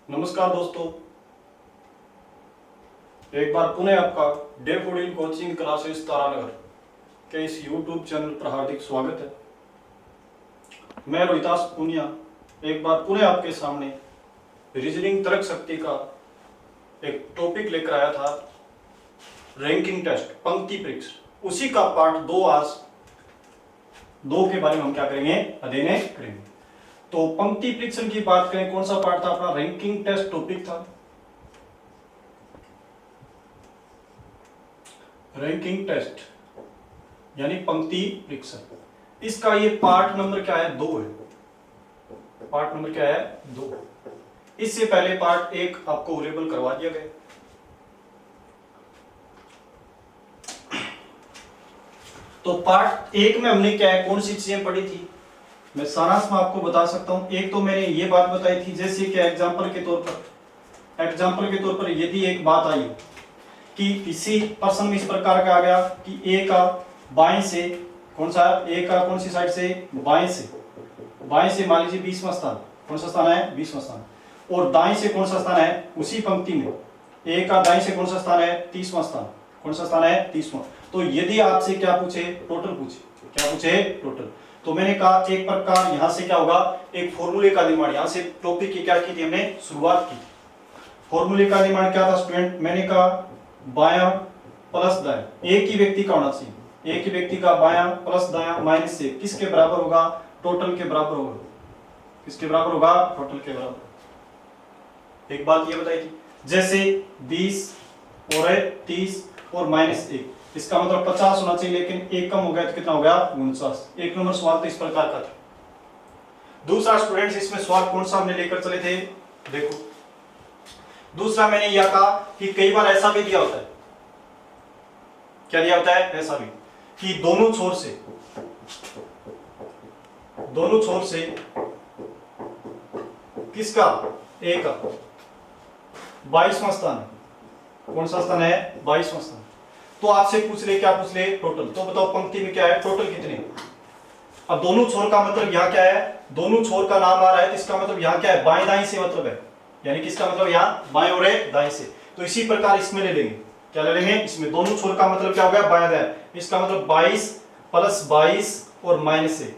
नमस्कार दोस्तों, एक बार पुनः आपका डैफोडिल कोचिंग क्लासेस तारानगर के इस YouTube चैनल पर हार्दिक स्वागत है। मैं रोहितास पुनिया एक बार पुनः आपके सामने रीजनिंग तर्क शक्ति का एक टॉपिक लेकर आया था, रैंकिंग टेस्ट, पंक्ति परीक्षण। उसी का पार्ट 2 आज 2 के बारे में हम क्या करेंगे, अध्ययन करेंगे। तो पंक्ति परीक्षण की बात करें, कौन सा पार्ट था अपना, रैंकिंग टेस्ट टॉपिक था। रैंकिंग टेस्ट यानी पंक्ति परीक्षण, इसका ये पार्ट नंबर क्या है, 2 है। पार्ट नंबर क्या है, 2। इससे पहले पार्ट 1 आपको अवेलेबल करवा दिया गया। तो पार्ट 1 में हमने क्या है, कौन सी चीजें पढ़ी थी, मैं सारांश में आपको बता सकता हूं। एक तो मैंने ये बात बताई थी, जैसे कि एग्जाम्पल के तौर पर यदि एक बात आई कि किसी प्रश्न में इस प्रकार का आ गया कि ए का बाएं से कौन सा, ए का कौन सी साइड से, बाएं से मान लीजिए 20वां स्थान, कौन सा स्थान है, 20वां स्थान, और दाएं से कौन सा स्थान है उसी पंक्ति में, ए का दाएं से कौन सा स्थान है, 30वां स्थान, कौन सा स्थान है, 30वां। तो यदि आपसे क्या पूछे, टोटल पूछे, क्या पूछे, टोटल, तो मैंने कहा एक प्रकार यहां से क्या होगा, एक फॉर्मूले का निर्माण, यहां से टॉपिक की क्या की थी हमने, शुरुआत की। फॉर्मूले का निर्माण क्या था स्टूडेंट, मैंने कहा बायां प्लस दायां, एक ही व्यक्ति का होना चाहिए, एक ही व्यक्ति का बायां प्लस दायां माइनस से किसके बराबर होगा, टोटल के बराबर होगा। किसके बराबर होगा, टोटल के बराबर। एक बात ये बताई थी, जैसे 20 और 30 और -1, इसका मतलब 50 होना चाहिए, लेकिन एक कम हो गया तो कितना हो गया, 49। एक नंबर सवाल तो इस प्रकार का था। दूसरा स्टूडेंट्स, इसमें सवाल कौन सा हमने लेकर चले थे, देखो दूसरा मैंने यह कहा कि कई बार ऐसा भी दिया होता है, क्या दिया होता है, ऐसा भी कि दोनों छोर से किसका, ए का 22वां स्थान है, कौन सा स्थान है, 22वां स्थान। तो आपसे पूछ ले, क्या पूछ ले, टोटल। तो बताओ पंक्ति में क्या है, टोटल कितने। अब दोनों छोर का मतलब यहां क्या है, दोनों छोर का नाम आ रहा है, तो इसका मतलब यहां क्या है, बाएं दाएं से मतलब है, यानी किसका मतलब यहाँ बाएं और दाएं से। तो इसी प्रकार इसमें ले लेंगे, क्या ले लेंगे, इसमें दोनों छोर का मतलब क्या हो गया, बाएं दाएं, इसका मतलब 22 प्लस 22 और -1,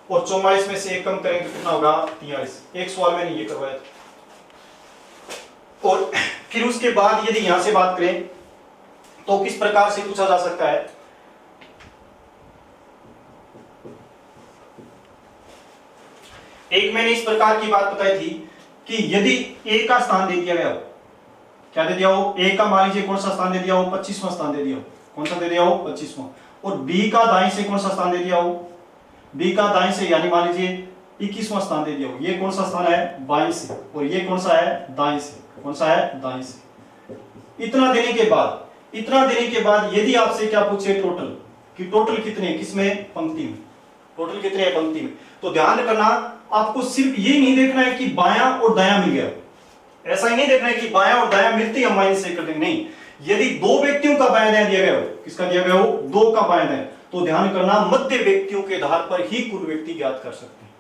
और 44 में से 1 कम करेंगे तो कितना होगा, 43। एक सवाल मैंने ये करवाया था। और फिर उसके बाद यदि यहां से बात करें तो किस प्रकार से पूछा जा सकता है, एक मैंने इस प्रकार की बात बताई थी कि यदि ए का स्थान दे दिया गया हो, क्या दे दिया हो, ए का मान लीजिए कौन सा स्थान दे दिया हो, 25वां स्थान दे दिया हो, कौन सा दे दिया हो, 25वां, और बी का दाएं से कौन सा स्थान दे दिया हो, बी का दाएं से यानी मान लीजिए 21वां स्थान दे दिया हो, ये कौन सा स्थान है, बाएं से, और ये कौन सा है, दाएं से, कौन सा है, दाएं से। इतना देने के बाद यदि आपसे क्या पूछे, टोटल, कि टोटल कितने, किसमें, पंक्ति में, टोटल कितने हैं पंक्ति में। तो ध्यान करना, आपको सिर्फ ये नहीं देखना है कि बायां और दायां मिल गया, ऐसा ही नहीं देखना है कि बायां और दायां मिलते हम -1 कर देंगे, नहीं। यदि 2 व्यक्तियों का बायां दायां दिया गया हो, किसका दिया गया हो, 2 का बायां दायां, तो ध्यान करना मध्य व्यक्तियों के आधार पर ही कुल व्यक्ति ज्ञात कर सकते हैं।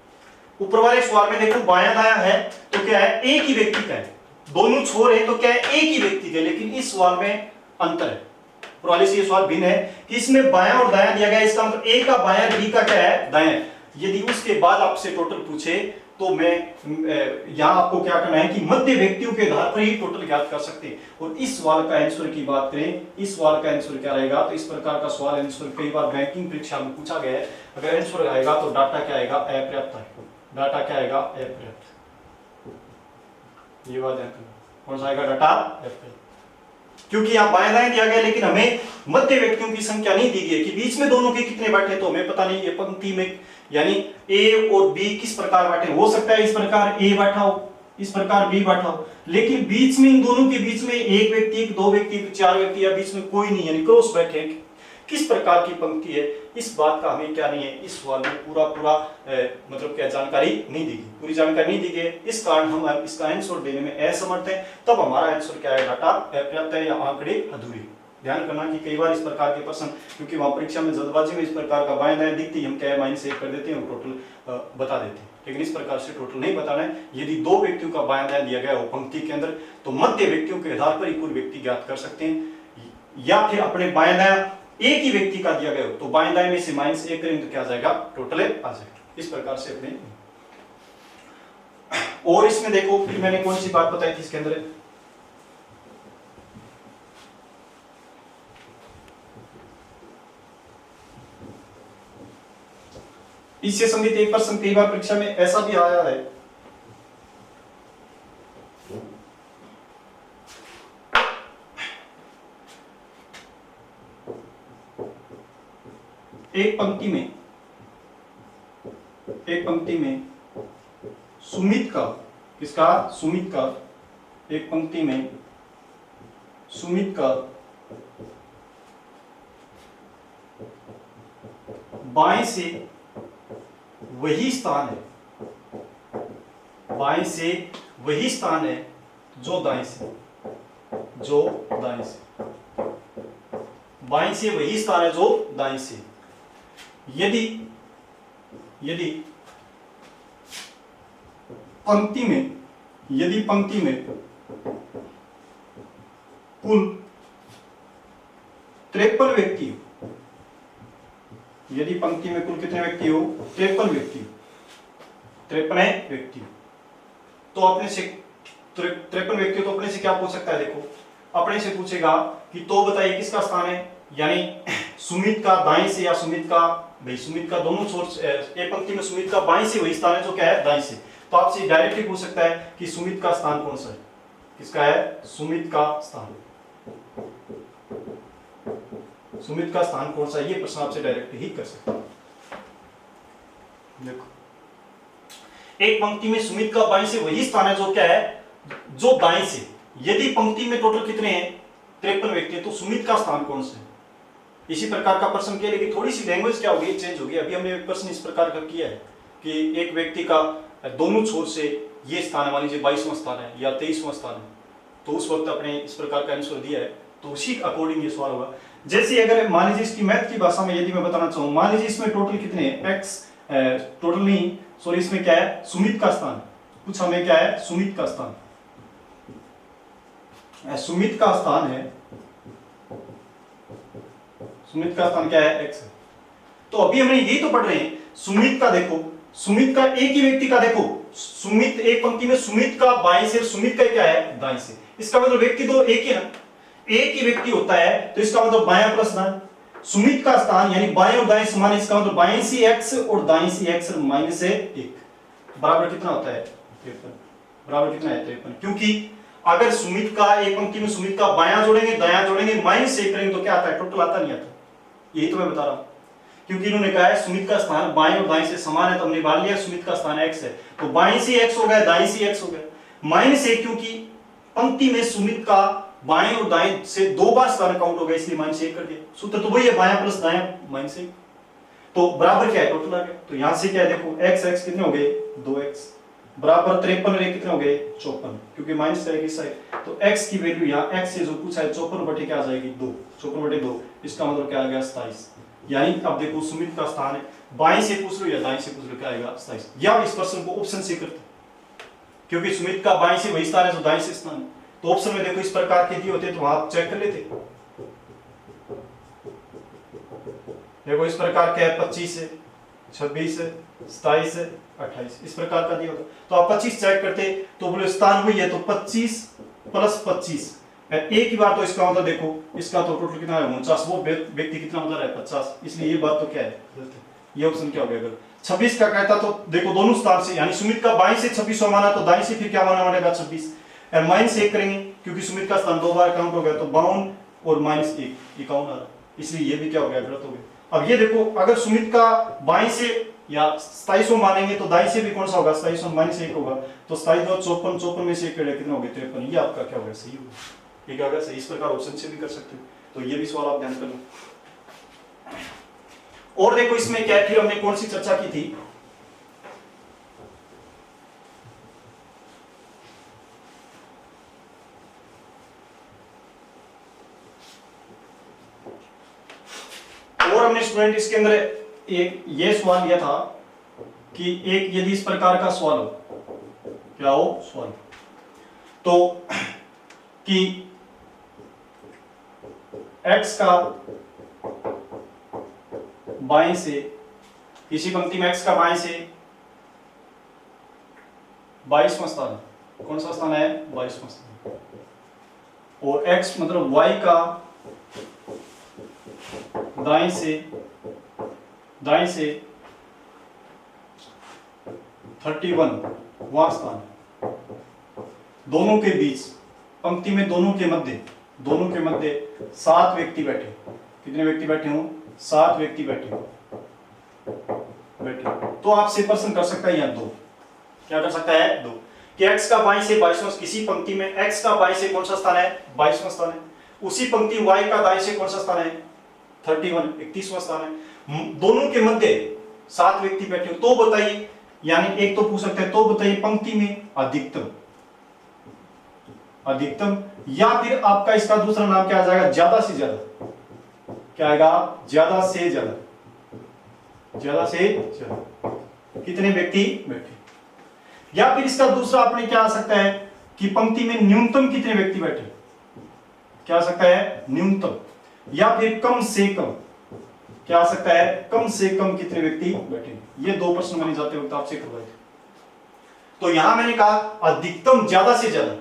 ऊपर वाले सवाल में देखो बायां दायां है तो क्या है, एक ही व्यक्ति का है, दोनों छोर है तो क्या है, एक ही व्यक्ति का, लेकिन इस सवाल में अंतर है, ऊपर वाले से ये सवाल भिन्न है कि इसमें बायां और दायां दिया गया, इसका मतलब ए का बायां, बी का क्या है, दायां। यदि उसके बाद आपसे टोटल पूछे तो मैं यहां आपको क्या करना है कि मध्य व्यक्तियों के आधार पर ही टोटल ज्ञात कर सकते हैं। और इस सवाल का आंसर की बात करें, इस सवाल का आंसर क्या रहेगा, तो इस प्रकार का सवाल आंसर कई बार बैंकिंग परीक्षा में पूछा गया है। अगर आंसर आएगा तो डाटा क्या आएगा, अपर्याप्त है, डाटा क्या आएगा, अपर्याप्त, ये बात ध्यान रखना, कौन सा आएगा, डाटा अपर्याप्त, क्योंकि यहाँ बाएं दाएं दिया गया, लेकिन हमें मध्य व्यक्तियों की संख्या नहीं दी गई कि बीच में दोनों के कितने बैठे, तो हमें पता नहीं ये पंक्ति में यानी ए और बी किस प्रकार बैठे, हो सकता है इस प्रकार ए बैठा हो, इस प्रकार बी बैठा हो, लेकिन बीच में इन दोनों के बीच में एक व्यक्ति, 2 व्यक्ति, 4 व्यक्ति, या बीच में कोई नहीं, यानी क्रॉस बैठे, किस प्रकार की पंक्ति है, इस बात का हमें क्या नहीं है, इस सवाल में पूरा मतलब क्या जानकारी नहीं दी गई, पूरी जानकारी नहीं दी गई। इस कारण हम इसका आंसर देने में असमर्थ है, तब हमारा आंसर क्या है, डाटा अपर्याप्त है या आंकड़े अधूरे। ध्यान करना कि कई बार इस प्रकार के प्रश्न, क्योंकि वहां परीक्षा में जल्दबाजी में इस प्रकार का बाएं दाएं दिखती, हम क्या है -1 कर देते हैं और टोटल बता देते हैं। लेकिन इस प्रकार से टोटल नहीं बताना है। यदि दो व्यक्तियों का बायां दायां दिया गया हो पंक्ति के अंदर तो मध्य व्यक्तियों के आधार पर ही पूर्व व्यक्ति ज्ञात कर सकते हैं, या फिर अपने बायां दायां एक ही व्यक्ति का दिया गया हो तो बाएं दाएं में से -1 करेंगे तो क्या आ जाएगा, टोटल आ जाएगा। इस प्रकार से अपने, और इसमें देखो फिर मैंने कौन सी बात बताई थी इसके अंदर, इससे संबंधित एक प्रश्न कई बार परीक्षा में ऐसा भी आया है, एक पंक्ति में सुमित का, किसका, सुमित का, एक पंक्ति में सुमित का बाएं से वही स्थान है, बाएं से वही स्थान है जो दाएं से, जो दाएं से, बाएं से वही स्थान है जो दाएं से। यदि पंक्ति में कुल 53 व्यक्ति हो, यदि पंक्ति में कुल कितने व्यक्ति हो, 53 व्यक्ति हो, 53 व्यक्ति हो, तो अपने से 53 व्यक्ति तो अपने से क्या पूछ सकता है, देखो अपने से पूछेगा कि तो बताइए किसका स्थान है, यानी सुमित का दाएं से या सुमित का, भाई सुमित का दोनों सोर्स, एक पंक्ति में सुमित का बाएं से वही स्थान है जो क्या है, दाएं से। तो आपसे डायरेक्टली पूछ सकता है कि सुमित का स्थान कौन सा है, किसका है, सुमित का स्थान, सुमित का स्थान कौन सा है, ये प्रश्न आपसे डायरेक्ट ही कर सकता है। देखो एक पंक्ति में सुमित का बाएं से वही स्थान है जो क्या है, जो दाएं से। यदि पंक्ति में टोटल कितने हैं, 53 व्यक्ति, तो सुमित का स्थान कौन सा है। इसी प्रकार का प्रश्न किया, लेकिन थोड़ी सी लैंग्वेज क्या होगी, चेंज होगी। अभी हमने एक प्रश्न इस प्रकार का किया है कि एक व्यक्ति का दोनों छोर से ये स्थान है, मान लीजिए 22वां स्थान है या 23वां स्थान है, तो उस वक्त अपने इस प्रकार का आंसर दिया है, तो उसी अकॉर्डिंग ये सवाल होगा। जैसे अगर मान लीजिए इसकी मैथ की भाषा में यदि मैं बताना चाहूँ, मान लीजिए इसमें टोटल कितने हैं, एक्स, टोटल नहीं सॉरी, इसमें क्या है, सुमित का स्थान, कुछ हमें क्या है, सुमित का स्थान, सुमित का स्थान है, सुमित का स्थान क्या है, एक्स है। तो अभी हमने यही तो पढ़ रहे हैं, सुमित का देखो, सुमित का एक ही व्यक्ति का देखो, सुमित एक पंक्ति में सुमित का बाएं से, सुमित का क्या है, दाएं से। इसका मतलब व्यक्ति तो एक ही है, एक ही व्यक्ति होता है, तो इसका मतलब बायां प्लस दाएं। सुमित का स्थान यानी बाएं और दाएं समान, इसका मतलब बाएं से एक्स और दाएं से एक्स -1 बराबर कितना होता है, 53, बराबर कितना है, 53। क्योंकि अगर सुमित का एक पंक्ति में सुमित का बायां जोड़ेंगे दायां जोड़ेंगे -1 करेंगे तो क्या आता है, टोटल आता नहीं आता। यही तो मैं बता रहा हूं, क्योंकि इन्होंने कहा है सुमित का स्थान बाएं और दाएं से समान है, तो हमने मान लिया सुमित का स्थान x है, तो बाएं से x हो गया, दाएं से x हो गया। -1 क्योंकि पंक्ति में सुमित का बाएं और दाएं से 2 बार स्थान काउंट हो गया, इसलिए -1 कर दिया। सूत्र तो वही है, बायां प्लस दायां -1, तो बराबर क्या है, टोटल आ गया। तो यहां से क्या है, देखो x कितने हो गए, 2x बराबर 53 कितने हो गए, 54, क्योंकि माइनस करेगी साइड, तो x की वैल्यू यहाँ x से जो पूछा है 54 क्या आ जाएगी, 2, 54/2, इसका मतलब क्या आ गया, 27। यानी अब देखो सुमित का स्थान है, बाएं से पूछ लो या दाएं से पूछ लो, क्या आएगा, 27। या इस प्रश्न को ऑप्शन से करते, क्योंकि सुमित का बाएं से वही स्थान है जो दाएं से स्थान है, तो ऑप्शन में देखो इस प्रकार के दिए होते तो वहां चेक कर लेते। देखो इस प्रकार क्या है, 25 है, 26 है, 27 है, 28, इस प्रकार का दिया होता, तो आप 25 चेक करते तो बोले स्थान वही है, तो 25 + 25 एक ही बार, तो इसका मतलब देखो इसका तो टोटल कितना है, 49, वो व्यक्ति कितना मतलब है, 50, इसलिए ये बात तो क्या है, ये ऑप्शन क्या हो गया। अगर 26 का कहता तो देखो दोनों स्थान से, यानी सुमित का बाएं से 26 माना, तो दाएं से फिर क्या माना पड़ेगा, 26, -1 करेंगे क्योंकि सुमित का स्थान 2 बार काउंट हो गया, तो 52 और -1 51 आ रहा, इसलिए ये भी क्या हो गया, गलत हो गया। अब ये देखो अगर सुमित का बाएं से या 27 मानेंगे तो दाएं से भी कौन सा होगा, 27 -1 होगा, तो 27 और 54, 54 में से 1 कितना हो गया, 53, ये आपका क्या होगा, सही होगा। ठीक है, अगर सही, इस प्रकार ऑप्शन से भी कर सकते हो, तो ये भी सवाल आप ध्यान कर लो। और देखो इसमें क्या है, फिर हमने कौन सी चर्चा की थी, और हमने स्टूडेंट इसके अंदर एक ये सवाल लिया था कि एक यदि इस प्रकार का सवाल हो, क्या हो सवाल, तो कि x का बाएं से, किसी पंक्ति में x का बाएं से 22वां स्थान, कौन सा स्थान है 22वां स्थान, और x मतलब y का दाएं से 31वां स्थान, दोनों के बीच, पंक्ति में दोनों के मध्य 7 व्यक्ति बैठे, कितने व्यक्ति बैठे हों 7 व्यक्ति बैठे, तो आपसे प्रश्न कर सकता है यहाँ दो, क्या कर सकता है दो, कि x का बाएं से 22वां, किसी पंक्ति में x का बाएं से कौन सा स्थान है 22वां स्थान है, उसी पंक्ति y का दाएं से कौन सा स्थान है 31वां स्थान है, दोनों के मध्य 7 व्यक्ति बैठे हो, तो बताइए, यानी एक तो पूछ सकते हैं, तो बताइए पंक्ति में अधिकतम या फिर आपका इसका दूसरा नाम क्या आ जाएगा ज्यादा से ज्यादा, क्या आएगा ज्यादा से ज्यादा कितने व्यक्ति बैठे, या फिर इसका दूसरा आपने क्या आ सकता है कि पंक्ति में न्यूनतम कितने व्यक्ति बैठे, क्या आ सकता है न्यूनतम, या फिर कम से कम, क्या आ सकता है कम से कम कितने व्यक्ति बैठे। ये दो प्रश्न मैंने जाते वक्त आपसे करवाए थे। तो यहां मैंने कहा अधिकतम ज्यादा से ज्यादा,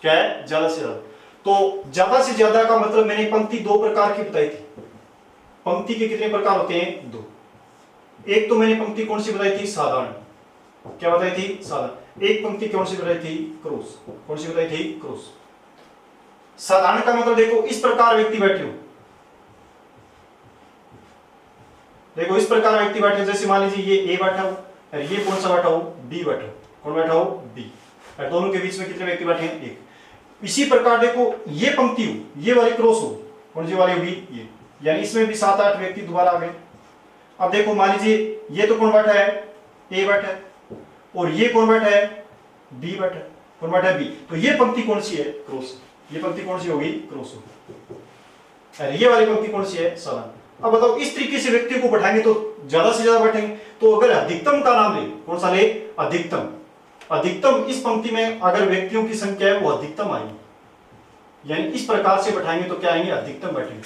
क्या है ज्यादा से ज्यादा, तो ज्यादा से ज्यादा का मतलब मैंने पंक्ति दो प्रकार की बताई थी, पंक्ति के कितने प्रकार होते हैं दो, एक तो मैंने पंक्ति कौन सी बताई थी साधारण, क्या बताई थी साधारण, एक पंक्ति कौन सी बताई थी क्रॉस, कौन सी बताई थी क्रॉस। साधारण का मतलब देखो इस प्रकार व्यक्ति बैठे हो, देखो इस प्रकार व्यक्ति बैठे, जैसे मान लीजिए ये ए बैठा हो और ये कौन सा बैठा हो बी बैठा हो, कौन बैठा हो बी, और दोनों के बीच में कितने व्यक्ति बैठे हैं एक। इसी प्रकार देखो ये पंक्ति हो, ये वाली क्रॉस हो, कौन सी वाली होगी ये, यानी इसमें भी 7-8 व्यक्ति दोबारा आ गए। अब देखो मान लीजिए ये तो कौन बैठा है ए बैठा है, और ये कौन बैठा है बी बैठा है, कौन बैठा है बी, तो ये पंक्ति कौन सी है क्रॉस, ये पंक्ति कौन सी होगी क्रॉस होगी, और ये वाली पंक्ति कौन सी है साधारण। अब बताओ इस तरीके से व्यक्तियों को बैठाएंगे तो ज्यादा से ज्यादा बैठेंगे, तो अगर अधिकतम का नाम ले, कौन सा ले अधिकतम, अधिकतम इस पंक्ति में अगर व्यक्तियों की संख्या है वो अधिकतम आएगी, यानी इस प्रकार से बैठाएंगे तो क्या आएंगे अधिकतम बैठेंगे,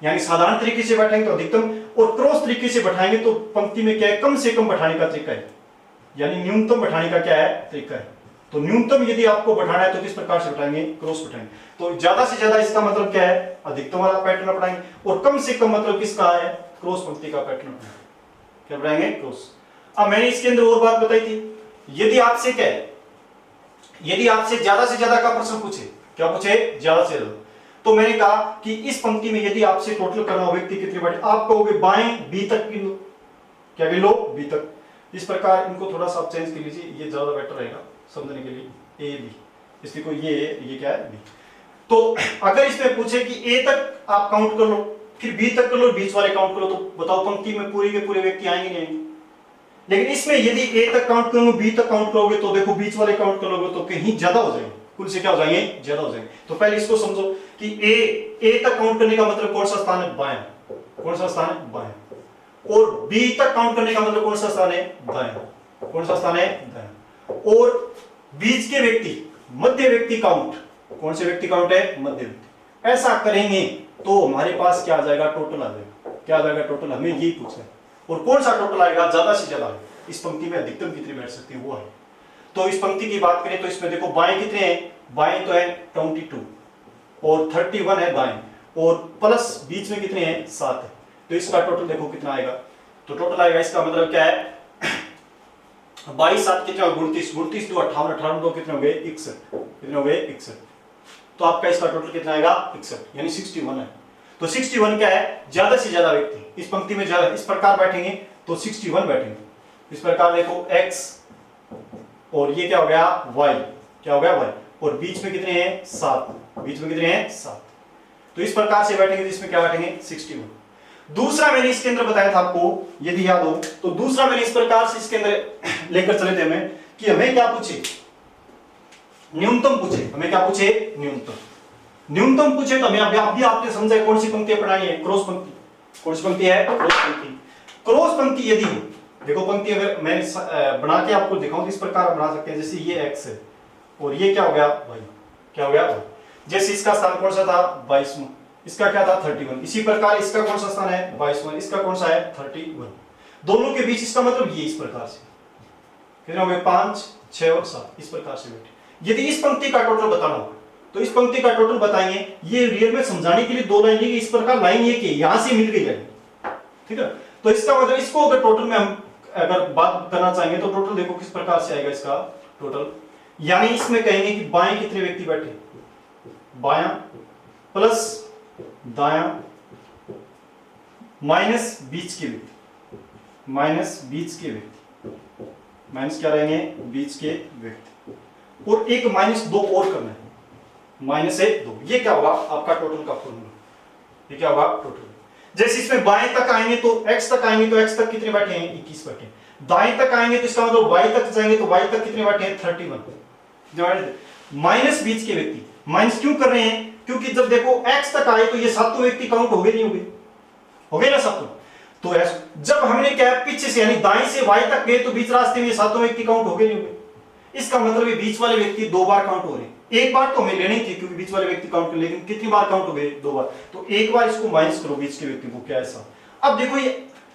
यानी साधारण तरीके से बैठेंगे तो अधिकतम, और क्रॉस तरीके से बैठाएंगे तो पंक्ति में क्या है कम से कम बैठाने का तरीका है, यानी न्यूनतम बैठाने का क्या है तरीका है। तो न्यूनतम यदि आपको बैठाना है तो किस प्रकार से बैठाएंगे क्रॉस बैठाएंगे, तो ज्यादा से ज्यादा इसका मतलब क्या है अधिकतम वाला पैटर्न अपनाएंगे, और कम से कम मतलब किसका है क्रॉस पंक्ति का पैटर्न अपनाएंगे, क्या बनाएंगे क्रॉस। अब मैंने इसके अंदर और बात बताई थी, यदि आपसे क्या है, यदि आपसे ज्यादा का प्रश्न पूछे, क्या पूछे ज्यादा से ज्यादा, तो मैंने कहा कि इस पंक्ति में यदि आपसे टोटल करना हो व्यक्ति कितने बैठे, आप कहोगे बाएं बी तक गिन लो, क्या गिन लो बी तक। इस प्रकार इनको थोड़ा सा चेंज कर लीजिए, ये ज्यादा बेटर रहेगा समझने के लिए, ए बी, इसलिए कोई ये क्या है बी। तो अगर इसमें पूछे कि ए तक आप काउंट कर लो, फिर बी तक कर लो, बीच वाले काउंट करो, तो बताओ पंक्ति में पूरे के पूरे व्यक्ति आएंगे नहीं आएंगे। लेकिन इसमें यदि ए तक काउंट करोगे बी तक काउंट करोगे तो देखो बीच वाले काउंट करोगे तो कहीं ज्यादा हो जाएंगे, कुल से क्या हो जाएंगे ज्यादा हो जाएंगे। तो पहले इसको समझो कि ए तक काउंट करने का मतलब कौन सा स्थान है बायां, कौन सा स्थान है बायां, और बी तक काउंट करने का मतलब कौन सा स्थान है दायां, कौन सा स्थान है दायां, और बीच के व्यक्ति मध्य व्यक्ति काउंट, कौन से व्यक्ति काउंट है मध्य व्यक्ति। ऐसा करेंगे तो हमारे पास क्या आ जाएगा टोटल आ जाएगा, क्या आ जाएगा टोटल, हमें यही पूछना है। और कौन सा टोटल आएगा ज्यादा से ज्यादा, इस पंक्ति में अधिकतम कितने बैठ सकते हैं वो है। तो इस पंक्ति की बात करें तो इसमें देखो बाएं कितने हैं, बाएं तो है 22 और 31 है दाएं, और प्लस बीच में कितने हैं 7 है, तो इसका टोटल देखो कितना आएगा। तो टोटल आएगा, इसका मतलब क्या है 22 7 कितना 29, 29 2 58, 58 2 कितने हो गए 61, कितने हो गए 61। तो आपका इसका टोटल कितना आएगा 61, यानी 61 है। तो 61 क्या है ज्यादा से ज्यादा व्यक्ति इस पंक्ति में ज्यादा इस प्रकार बैठेंगे तो 61 बैठेंगे। इस प्रकार देखो x और ये क्या हो गया y, क्या हो गया y, और बीच में कितने हैं 7, बीच में कितने हैं 7। तो इस प्रकार से बैठेंगे, इसमें क्या बैठेंगे 61। दूसरा मैंने इसके अंदर बताया था आपको यदि याद हो, तो दूसरा मैंने इस प्रकार से इसके अंदर लेकर चले थे हमें कि हमें क्या पूछे न्यूनतम पूछे, हमें क्या पूछे न्यूनतम पूछे, तो हमें अभी आपने समझा कौन सी पंक्ति अपनानी है क्रॉस पंक्ति। कौन सी पंक्ति है क्रॉस पंक्ति। क्रॉस पंक्ति यदि हो देखो पंक्ति अगर मैं बना के आपको दिखाऊं तो इस प्रकार आप बना सकते हैं, जैसे ये x है और ये क्या हो गया y, क्या हो गया y। जैसे इसका स्थान कौन सा था 22वां, इसका क्या था 31, इसी प्रकार इसका कौन सा स्थान है 22वां, इसका कौन सा है 31, दोनों के बीच इसका मतलब ये इस प्रकार से कितने हो गए 5 6 और 7 इस प्रकार से बैठे। यदि इस पंक्ति का टोटल बताना हो तो इस पंक्ति का टोटल बताएंगे, ये रियल में समझाने के लिए दो लाइन लिखी, इस प्रकार लाइन ये कि यहां से मिल गई लाइन, ठीक है। तो इसका मतलब इसको अगर टोटल में हम अगर बात करना चाहेंगे तो टोटल देखो किस प्रकार से आएगा इसका टोटल, यानी इसमें कहेंगे कि बाएं कितने व्यक्ति बैठे, बायां प्लस दायां माइनस बीच के व्यक्ति, माइनस बीच के व्यक्ति, माइनस क्या रहेंगे बीच के व्यक्ति, और एक माइनस 2 और करना है, माइनस 2, ये क्या होगा आपका टोटल का फॉर्मूला, ये क्या होगा टोटल। जैसे इसमें बाएं तक आएंगे तो x तक आएंगे तो x तक कितने बैठे हैं 21 बैठे, दाएं तक आएंगे तो इसका मतलब y तक जाएंगे तो y तक कितने बैठे हैं 31। माइनस बीच के व्यक्ति, माइनस क्यों कर रहे हैं, क्योंकि जब देखो x तक आए तो ये सातों व्यक्ति काउंट हो गए नहीं हो गए ना सातों, तो जब हमने क्या पीछे से यानी दाएं से y तक गए तो बीच रास्ते में ये सातों व्यक्ति काउंट हो गए नहीं हो गए, इसका मतलब ये बीच वाले व्यक्ति 2 बार काउंट हो रहे हैं, एक बार तो हमें लेनी थी क्योंकि बीच वाले व्यक्ति काउंट कर, लेकिन कितनी बार काउंट हो गए 2 बार, तो एक बार इसको माइनस करो बीच के व्यक्ति को, क्या ऐसा। अब देखो ये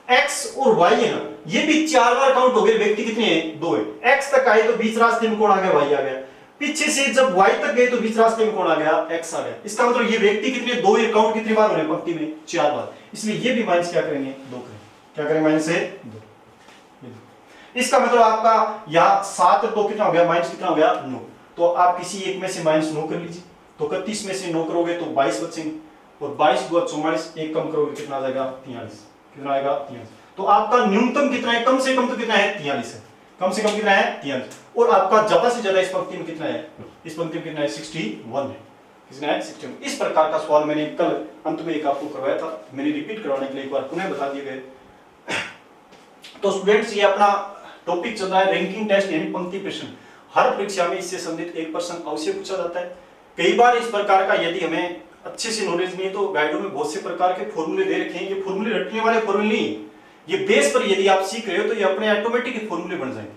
x और y है ना, ये भी 4 बार काउंट हो गए, व्यक्ति कितने हैं 2 है, x तक आए तो बीच रास्ते में कौन आ गया y आ गया, पीछे से जब y तक गए तो बीच रास्ते में कौन आ गया x आ गया, इसका मतलब ये व्यक्ति कितने 2 काउंट कितनी बार हो रहे पंक्ति में 4 बार, इसलिए ये भी माइनस क्या करेंगे 2 करेंगे, क्या करेंगे माइनस से 2। इसका मतलब आपका यहाँ 7 तो कितना हो गया माइनस कितना हो गया 9, तो आप किसी एक में से माइनस 9 कर लीजिए, तो 31 में से 9 करोगे तो 22 बचेंगे, और 22 × 44 एक कम करोगे कितना आ जाएगा 43, कितना आएगा 43, तो आपका न्यूनतम कितना है, कम से कम तो कितना है 43 है, कम से कम कितना है 43, और आपका ज्यादा से ज्यादा इस पंक्ति में कितना है, इस पंक्ति में कितना है 61 है, कितना है 61। इस प्रकार का सवाल मैंने कल अंत में एक आपको करवाया था, मैंने रिपीट करवाने के लिए एक बार पुनः बता दिए गए। तो स्टूडेंट्स ये अपना टॉपिक चल रहा है रैंकिंग टेस्ट यानी पंक्ति प्रश्न, हर परीक्षा में इससे संबंधित एक प्रश्न अवश्य पूछा जाता है। कई बार इस प्रकार का यदि हमें अच्छे से नॉलेज नहीं है तो गाइडों में बहुत से प्रकार के फॉर्मूले दे रखे हैं, ये फॉर्मूले रटने वाले फॉर्मूले नहीं, ये बेस पर यदि आप सीख रहे हो तो ये अपने ऑटोमेटिक फॉर्मूले बन जाएंगे,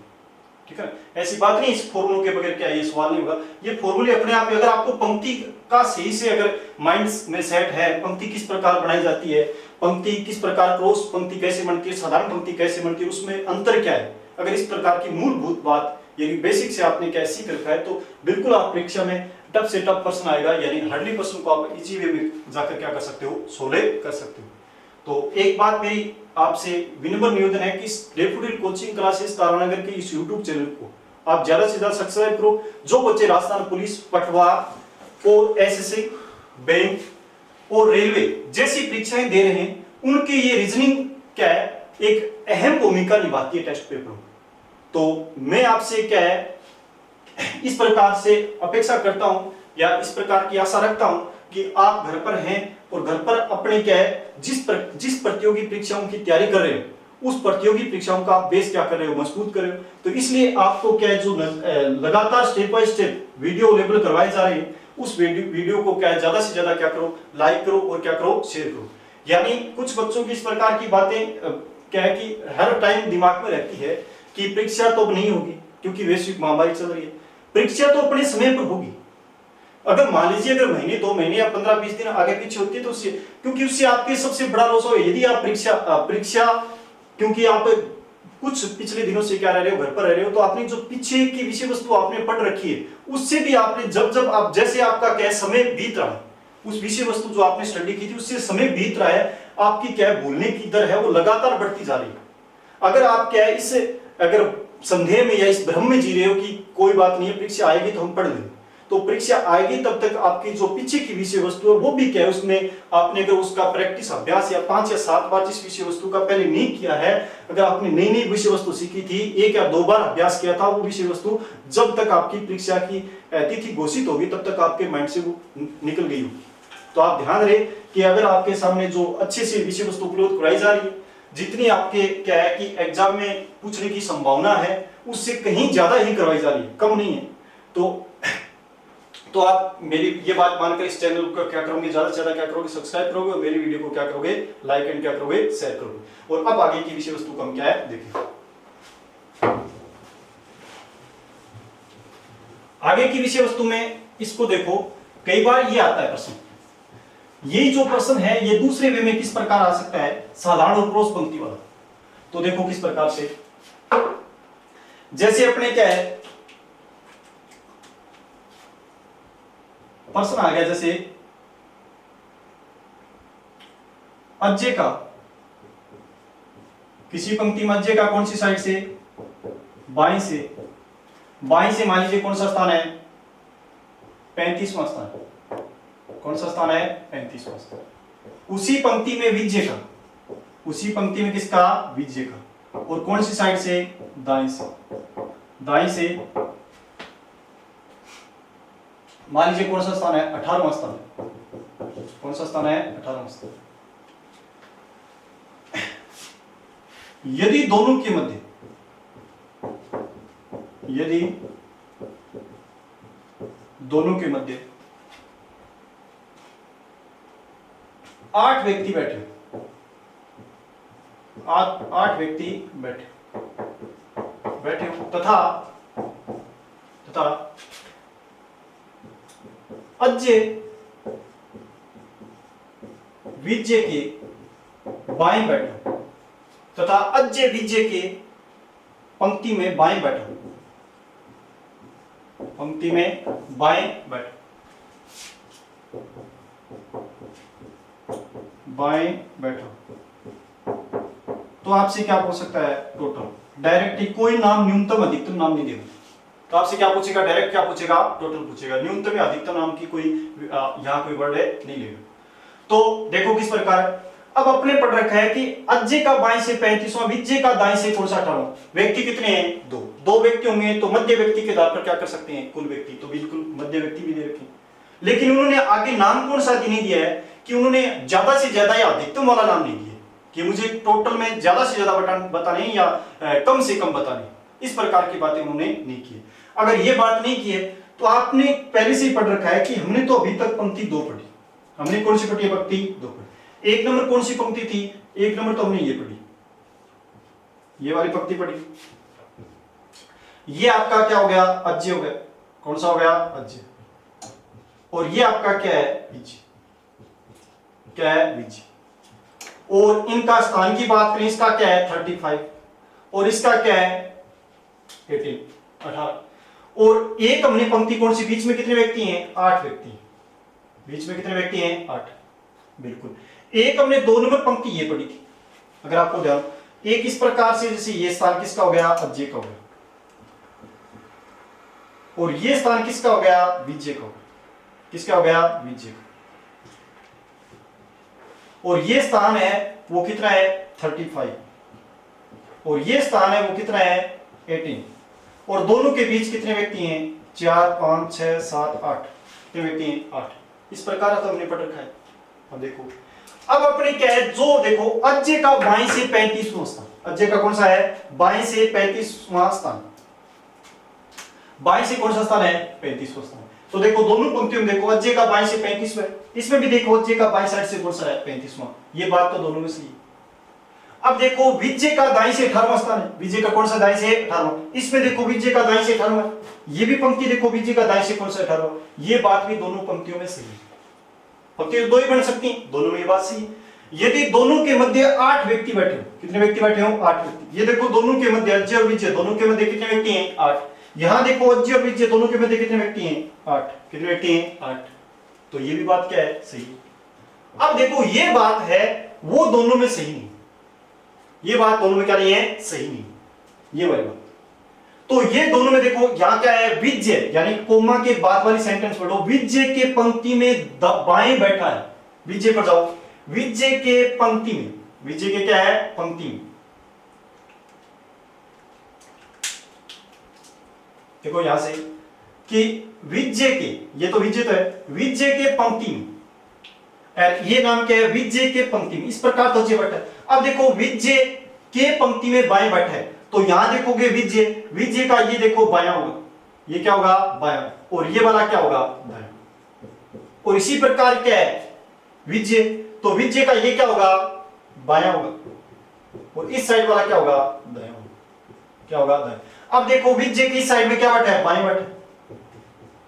ठीक है। ऐसी बात नहीं इस फॉर्मूलों के बगैर क्या ये सवाल नहीं होगा, ये फॉर्मूले अपने आप, अगर आपको पंक्ति का सही से अगर माइंड में सेट है, पंक्ति किस प्रकार बनाई जाती है, पंक्ति किस प्रकार क्रॉस पंक्ति कैसे बनती है, साधारण पंक्ति कैसे बनती है, उसमें अंतर क्या है, अगर इस प्रकार की मूलभूत बात यानी बेसिक से आपने क्या सीख रखा है तो बिल्कुल आप परीक्षा में टफ से टफ प्रश्न आएगा, यानी हार्डली प्रश्न को आप इजी वे में जाकर क्या कर सकते हो सोल्व कर सकते हो। तो एक बात मेरी आपसे विनम्र निवेदन है कि डेफोडिल कोचिंग क्लासेस तारानगर के इस YouTube चैनल को आप ज्यादा से ज्यादा सब्सक्राइब करो। जो बच्चे राजस्थान पुलिस, पटवार और एसएससी, बैंक और रेलवे जैसी परीक्षाएं दे रहे हैं उनके ये रीजनिंग क्या है एक अहम भूमिका निभाती है टेस्ट पेपर में। तो मैं आपसे क्या है इस प्रकार से अपेक्षा करता हूं या इस प्रकार की आशा रखता हूं कि आप घर पर हैं और घर पर अपने क्या है जिस प्रतियोगी परीक्षाओं की तैयारी कर रहे हो उस प्रतियोगी परीक्षाओं का आप बेस क्या कर रहे हो मजबूत कर रहे हो। तो इसलिए आपको क्या है जो लगातार step by step video available करवाए जा रहे हैं उस वीडियो को क्या है ज्यादा से ज्यादा क्या करो लाइक करो और क्या करो शेयर करो। यानी कुछ बच्चों की इस प्रकार की बातें क्या है कि हर टाइम दिमाग में रहती है कि परीक्षा तो नहीं होगी क्योंकि वैश्विक महामारी चल रही है, परीक्षा तो अपने समय पर होगी। अगर मान लीजिए अगर महीने 2 महीने या 15-20 दिन आगे पीछे होती है तो उससे क्योंकि उससे आपके सबसे बड़ा लॉस हो यदि आप परीक्षा क्योंकि आप कुछ पिछले दिनों से क्या रह रहे हो घर पर रह रहे हो तो आपने जो पीछे की विषय वस्तु आपने पढ़ रखी है उससे भी आपने जब आप जैसे आपका क्या समय बीत रहा है उस विषय वस्तु जो आपने स्टडी की थी उससे समय बीत रहा है आपकी क्या भूलने की दर है वो लगातार बढ़ती जा रही है। अगर आप क्या है इस अगर संदेह में या इस भ्रम में जी रहे हो कि कोई बात नहीं है परीक्षा आएगी तो हम पढ़ लेंगे तो परीक्षा आएगी तब तक आपकी जो पीछे की विषय वस्तु है वो भी क्या है उसमें आपने अगर उसका प्रैक्टिस अभ्यास या 5 या 7 बार जिस विषय वस्तु का पहले नहीं किया है अगर आपने नई नई विषय वस्तु सीखी थी 1 या 2 बार अभ्यास किया था वो विषय वस्तु जब तक आपकी परीक्षा की तिथि घोषित होगी तब तक आपके माइंड से वो निकल गई होगी। तो आप ध्यान रहे कि अगर आपके सामने जो अच्छे से विषय वस्तु उपलब्ध कराई जा रही है जितनी आपके क्या है कि एग्जाम में पूछने की संभावना है उससे कहीं ज्यादा ही करवाई जा रही है कम नहीं है। तो आप मेरी ये बात मानकर इस चैनल को क्या करोगे ज्यादा से ज्यादा क्या करोगे सब्सक्राइब करोगे और मेरी वीडियो को क्या करोगे लाइक एंड क्या करोगे शेयर करोगे। और अब आगे की विषय वस्तु को हम क्या है देखें। आगे की विषय वस्तु में इसको देखो, कई बार ये आता है प्रश्न, यही जो प्रश्न है ये दूसरे वे में किस प्रकार आ सकता है, साधारण और क्रॉस पंक्ति वाला। तो देखो किस प्रकार से, जैसे अपने क्या है प्रश्न आ गया, जैसे अज्जे का, किसी पंक्ति में अज्जे का कौन सी साइड से, बाईं से, बाईं से मान लीजिए कौन सा स्थान है, 35वां स्थान, कौन सा स्थान है, 35वां स्थान। उसी पंक्ति में विज्य का, उसी पंक्ति में किसका, विज्य का, और कौन सी साइड से, दाईं से, दाईं से मान लीजिए कौन सा स्थान है, 18वां स्थान, कौन सा स्थान है, 18वां स्थान। यदि दोनों के मध्य, यदि दोनों के मध्य 8 व्यक्ति बैठे, 8 व्यक्ति बैठे हो तथा अज्जे विज्य के बाएं बैठो तथा अज्जे विज्य के पंक्ति में बाएं बैठो, पंक्ति में बाएं बैठो, बाएं बैठो। तो आपसे क्या पूछ सकता है, टोटल, डायरेक्ट ही कोई नाम, न्यूनतम अधिकतम नाम नहीं देगा। तो आपसे क्या पूछेगा, डायरेक्ट क्या पूछेगा, टोटल पूछेगा, न्यूनतम या अधिकतम नाम की कोई यहां कोई वर्ड है नहीं लेगा। तो देखो किस प्रकार, अब अपने पढ़ रखा है कि अज्जे का बाएं से 35वां, विज्य का दाएं से कौन सा 18वां। व्यक्ति कितने हैं, दो व्यक्ति होंगे, तो मध्य व्यक्ति के आधार पर क्या कर सकते हैं, कुल व्यक्ति, तो बिल्कुल मध्य व्यक्ति भी दे रखे। लेकिन उन्होंने आगे नाम कौन सा नहीं दिया है, कि उन्होंने ज्यादा से ज्यादा या अधिकतम वाला नाम नहीं दिया कि मुझे टोटल में ज्यादा से ज्यादा बताने या कम से कम बताने, इस प्रकार की बातें उन्होंने नहीं की। अगर ये बात नहीं की है तो आपने पहले से ही पढ़ रखा है कि हमने तो अभी तक पंक्ति 2 पढ़ी, हमने कौन सी पढ़ी, पंक्ति 2 पढ़ी। 1 नंबर कौन सी पंक्ति थी, 1 नंबर तो हमने ये पढ़ी, ये वाली पंक्ति पढ़ी। ये आपका क्या हो गया, अज्जे हो गया, कौन सा हो गया, अज्जे। और ये आपका क्या है, विज्य, क्या है, विज्य। और इनका स्थान की बात करें, इसका क्या है, 35, और इसका क्या है, 18। और एक हमने पंक्ति कौन सी, बीच में कितने व्यक्ति हैं, 8 व्यक्ति, बीच में कितने व्यक्ति हैं, 8, बिल्कुल। एक हमने 2 नंबर पंक्ति ये पढ़ी थी, अगर आपको ध्यान, एक इस प्रकार से, जैसे ये स्थान किसका हो गया, अज्जे का हो गया, और ये स्थान किसका हो गया, विज्य का हो गया, किसका हो गया, विज्य का। और ये स्थान है वो कितना है, 35, और ये स्थान है वो कितना है, 18, और दोनों के बीच कितने व्यक्ति हैं, 4, 5, 6, 7, 8, कितने व्यक्ति हैं, 8। इस प्रकार तो हमने पढ़ रखा है। अब देखो, अब अपने क्या है, जो देखो अज्जे का बाएं से 35वां स्थान, अज्जे का कौन सा है, बाएं से 35वां स्थान, बाएं से कौन सा स्थान है, 35वां स्थान। तो देखो दोनों पंक्तियों में देखो अज्जे का बाएं से 35वां, इसमें भी देखो अज्जे का बाएं साइड से कौन सा है, 35वां। ये बात तो दोनों में सही है। अब देखो विज्य का दाएं से 18वां स्थान है, विज्य का कौन सा, दाएं से 18वां, इसमें देखो विज्य का दाएं से 18वां, ये भी पंक्ति देखो विज्य का दाएं से कौन सा 18वां। ये बात भी दोनों पंक्तियों में सही है, पंक्ति तो 2 ही बन सकती हैं, दोनों में ये बात सही है। यदि दोनों के मध्य 8 व्यक्ति बैठे हो, कितने व्यक्ति बैठे हो, 8 व्यक्ति। ये देखो दोनों के मध्य अज्जे और विज्य दोनों के मध्य कितने व्यक्ति हैं, 8। यहां देखो अज्जे और विज्य दोनों के मध्य कितने व्यक्ति हैं, 8, कितने व्यक्ति हैं, 8। तो ये भी बात क्या है, सही है। अब देखो ये बात है वो दोनों में सही नहीं, ये बात दोनों में क्या नहीं है, सही नहीं, ये वाली बात। तो ये दोनों में देखो यहां क्या है, विज्य, यानी कोमा के बाद वाली सेंटेंस पढ़ो, विज्य के पंक्ति में बाएं बैठा है, विज्य पर जाओ, विज्य के पंक्ति में, विज्य के क्या है, पंक्ति में। देखो यहां से कि विज्य के, ये तो विज्य तो है, विज्य के पंक्ति में, ये नाम क्या है, विज्य के पंक्ति में, इस प्रकार तो बैठा है। अब देखो विज्य के पंक्ति में बाएं बैठा है, तो यहां देखोगे विज्य, विज्य का ये देखो बायां होगा, ये क्या होगा, बायां, और ये वाला क्या होगा, दायां। और इसी प्रकार क्या है, विज्य, तो विज्य का ये क्या होगा, बायां होगा, और इस साइड वाला क्या होगा, दायां होगा, क्या होगा, दायां। अब देखो विज्य की साइड में क्या बैठा है, बाएं बैठा है,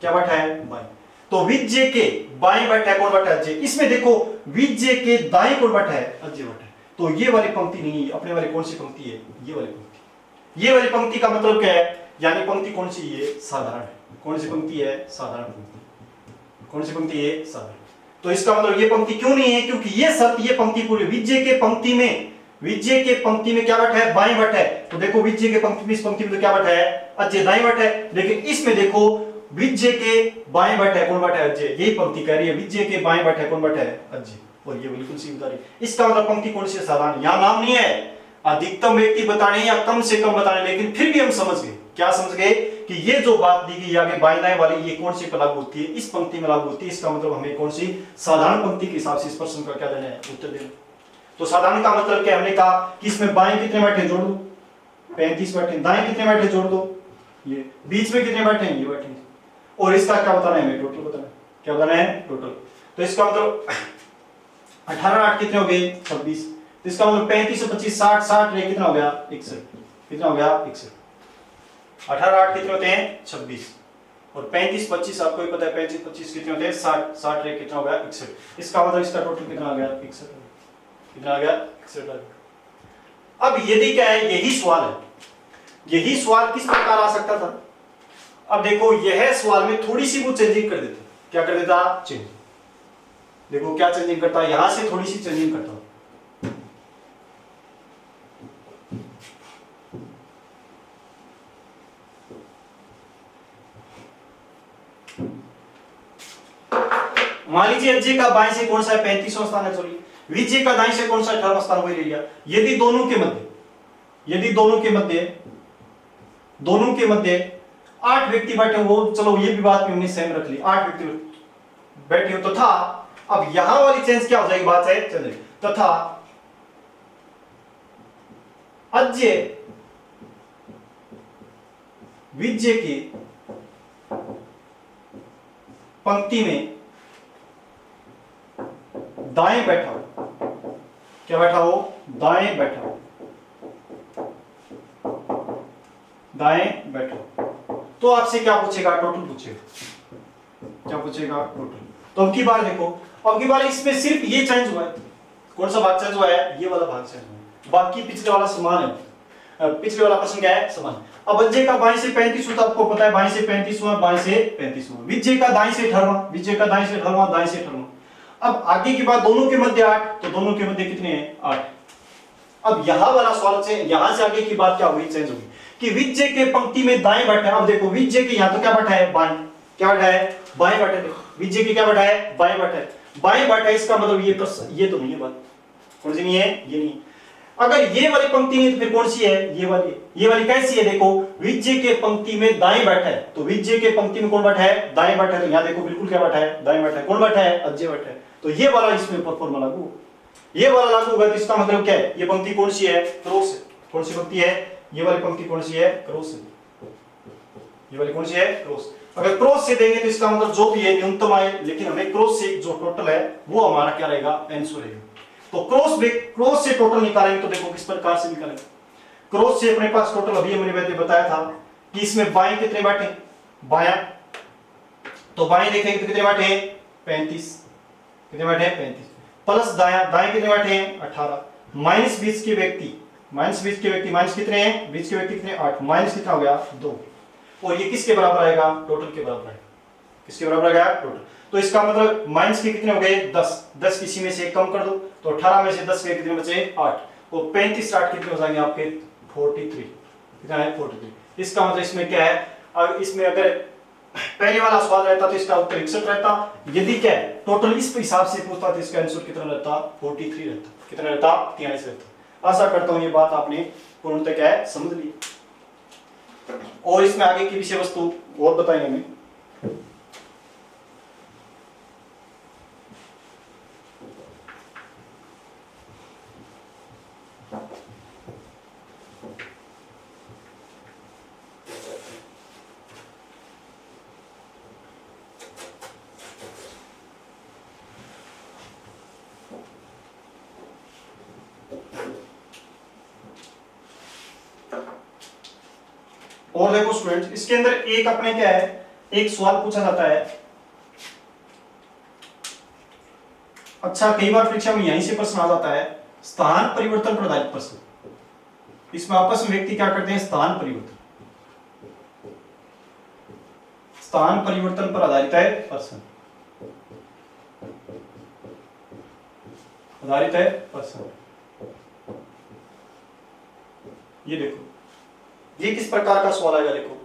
क्या बैठा है, बाएं। तो विज्य के बाएं बैठा है कौन बैठा है, अजय। इसमें देखो विज्य के दाएं कौन बैठा है, अजय बैठा है। तो ये वाली पंक्ति नहीं, अपने वाली कौन सी पंक्ति है, ये वाली पंक्ति। ये वाली पंक्ति का मतलब क्या है, यानी पंक्ति कौन सी, ये साधारण है। कौन सी पंक्ति है, साधारण पंक्ति। कौन सी पंक्ति है, साधारण। तो इसका मतलब ये पंक्ति क्यों नहीं है, क्योंकि ये शर्त, ये पंक्ति पूरी विज्य के पंक्ति में, विज्य के पंक्ति में क्या बैठा है, बाएं बैठा है। तो देखो विज्य के पंक्ति में, इस पंक्ति में तो क्या बैठा है, अजय दाएं बैठा है। लेकिन इसमें देखो विज्य के बाएं बैठा है कौन बैठा है, अजय। यही पंक्ति कह रही है विज्य के बाएं बैठा है कौन बैठा है, अजय। और ये बिल्कुल सीधी बता रही है। इसका मतलब पंक्ति कौन सी है, साधारण। यहां नाम नहीं है अधिकतम व्यक्ति बताने या कम से कम बताने, लेकिन फिर भी हम समझ गए, क्या समझ गए, कि ये जो बात दी गई आगे बाएं दाएं वाली, ये कौन सी पर लागू होती है, इस पंक्ति में लागू होती है। इसका मतलब हमें कौन सी, साधारण पंक्ति के हिसाब से इस प्रश्न का क्या देना है, उत्तर देना। तो साधारण का मतलब क्या, हमने कहा कि इसमें बाएं कितने बैठे जोड़ दो, 35 बैठे, दाएं कितने बैठे जोड़ दो, ये बीच में कितने बैठे हैं, ये बैठे। और इसका क्या बताना है, हमें टोटल बताना है। क्या बताना है, टोटल। तो इसका मतलब 18 8 कितने हो गए, 26। तो इसका मतलब 35 और 25 60 60 रहे, कितना हो गया, 61। कितना हो गया, 61। 18 8 कितने होते हैं, 26। और 35 25 आपको ही पता है, 35 25 कितने होते हैं, 60 60 रहे, कितना हो गया, 61। इसका मतलब इसका टोटल कितना आ गया, 61। कितना आ गया, 61 आ गया। अब यदि क्या है, यही सवाल है, यही सवाल किस प्रकार आ सकता था। अब देखो यह सवाल में थोड़ी सी वो चेंजिंग कर देता, क्या कर देता, चेंज। देखो क्या चेंजिंग करता है, यहां से थोड़ी सी चेंजिंग करता हूं। मान लीजिए अजय का बाएं से कौन सा है, 35वां स्थान है, सॉरी विजय का दाएं से कौन सा 18वां स्थान, वही ले लिया। यदि दोनों के मध्य, यदि दोनों के मध्य, दोनों के मध्य 8 व्यक्ति बैठे, वो चलो ये भी बात हमने सेम रख ली, 8 व्यक्ति बैठे हो, तथा अब यहां वाली चेंज क्या हो जाएगी, बात है चल रही, तथा अजय विजय की पंक्ति में दाएं बैठा हो, क्या बैठा हो, दाएं बैठा हो, दाएं बैठो। तो आपसे क्या पूछेगा, टोटल पूछेगा। क्या पूछेगा, टोटल। तो अब की बार देखो, अब की बार इसमें सिर्फ ये चेंज हुआ है, कौन सा भाग चेंज हुआ है, ये वाला भाग चेंज हुआ है, बाकी पिछले वाला समान है। पिछले वाला प्रश्न क्या है, समान। अब अजय का बाएं से 35 तो आपको पता है, बाएं से 35वां, बाएं से 35वां। विजय का दाएं से 18वां, विजय का दाएं से 18वां, दाएं से 18वां। अब आगे की बात, दोनों के मध्य 8, तो दोनों के मध्य कितने हैं, 8। अब यहां वाला सवाल से, यहां से आगे की बात क्या हुई, चेंज होगी कि विजय के पंक्ति में दाएं बैठा है। अब देखो विजय के यहां तो क्या बैठा है, बाएं, क्या बैठा है, बाएं बैठा है। विजय के क्या बैठा है, बाएं बैठा है, बाएं बैठा है। इसका मतलब ये तो नहीं है बात, कौन सी नहीं है, ये नहीं। अगर ये वाली पंक्ति नहीं तो फिर कौन सी है, ये वाली। ये वाली कैसी है, देखो विजय के पंक्ति में दाएं बैठा है, तो विजय के पंक्ति में कौन बैठा है, दाएं बैठा है। तो यहां देखो बिल्कुल क्या बैठा है, दाएं बैठा है। कौन बैठा है, अजय बैठा है। तो ये वाला इसमें फॉर्मूला लागू, ये वाला लागू होगा। तो इसका मतलब क्या है, ये पंक्ति कौन सी है, क्रॉस है। कौन सी पंक्ति है, ये वाली पंक्ति कौन सी है, क्रॉस है। ये वाली कौन सी है, क्रॉस। अगर क्रॉस से देंगे तो इसका मतलब जो भी है न्यूनतम आए, लेकिन हमें क्रॉस से जो टोटल है वो हमारा क्या रहेगा, आंसर रहेगा। तो क्रॉस से टोटल निकालेंगे तो देखो किस प्रकार से निकालेंगे। क्रॉस से अपने पास टोटल, अभी मैंने बताया था कि इसमें बाएं कितने बैठे, बायां, तो बाएं देखेंगे तो कितने बैठे हैं, 35। कितने बैठे हैं, 35 प्लस दायां, दाएं कितने बैठे हैं, 18 माइनस 20 के व्यक्ति, माइनस 20 के व्यक्ति, माइनस कितने हैं, 20 के व्यक्ति कितने, 8, माइनस कितना हो गया, 2। और ये किसके बराबर आएगा, टोटल के बराबर आएगा। किसके बराबर आएगा, टोटल। तो इसका मतलब माइनस के कितने हो गए, 10, 10 किसी में से कम कर दो, तो 18 में से 10 के कितने बचे, 8। और 35 8 कितने हो जाएंगे आपके, 43। कितना है, 43। इसका मतलब इसमें क्या है, अब इसमें अगर पहले वाला सवाल रहता तो इसका उत्तर 61 रहता। यदि क्या है टोटल इस हिसाब से पूछता तो इसका आंसर कितना रहता, 43 रहता। कितना रहता, 43 रहता। आशा करता हूं ये बात आपने पूर्णतः क्या है, समझ ली। और इसमें आगे की विषय वस्तु और बताएंगे हमें। और देखो स्टूडेंट, इसके अंदर एक अपने क्या है, एक सवाल पूछा जाता है, अच्छा कई बार परीक्षा में यहीं से प्रश्न आ जाता है, स्थान परिवर्तन पर आधारित प्रश्न। इसमें आपस में व्यक्ति क्या करते हैं, स्थान परिवर्तन पर आधारित है प्रश्न, आधारित है प्रश्न। ये देखो ये किस प्रकार का सवाल आएगा, देखो